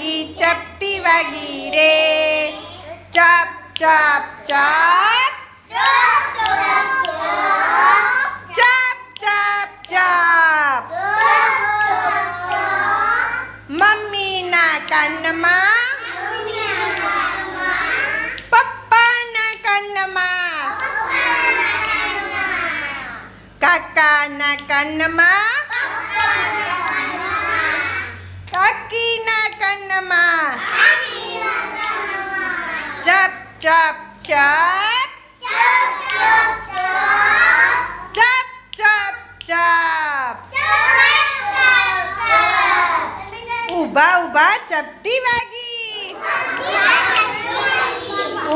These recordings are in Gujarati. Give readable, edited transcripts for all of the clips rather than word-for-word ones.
ચપટી વાગી રે. ચપ ચપ ચપ ચપ ચપ ચપ. મમ્મીના કાનમાં પપ્પાના કાનમાં કાકાના કાનમાં કાકીના કાનમાં. ચપ ચપ ચપ ચપ ચપ ચપ. ઊભા ઊભા ચપટી વાગી.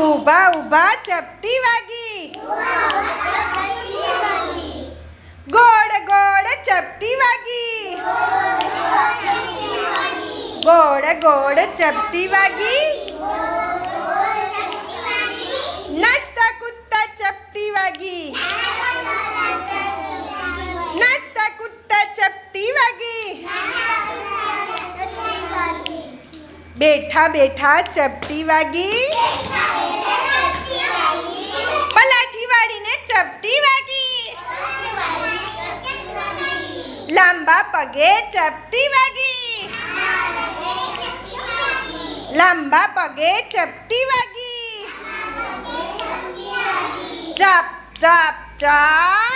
ઊભા ઊભા ચપટી વાગી. ગોળ ગોળ ચપટી વાગી. ગોળ ગોળ ચપટી વાગી. નાચતા કૂદતા ચપટી વાગી. નાચતા કૂદતા ચપટી વાગી. બેઠા બેઠા ચપટી વાગી. પલાઠી વાળીને ચપટી વાગી. લાંબા પગે ચપટી વાગી. લાંબા પગે ચપટી વાગી. ચપ ચપ ચપ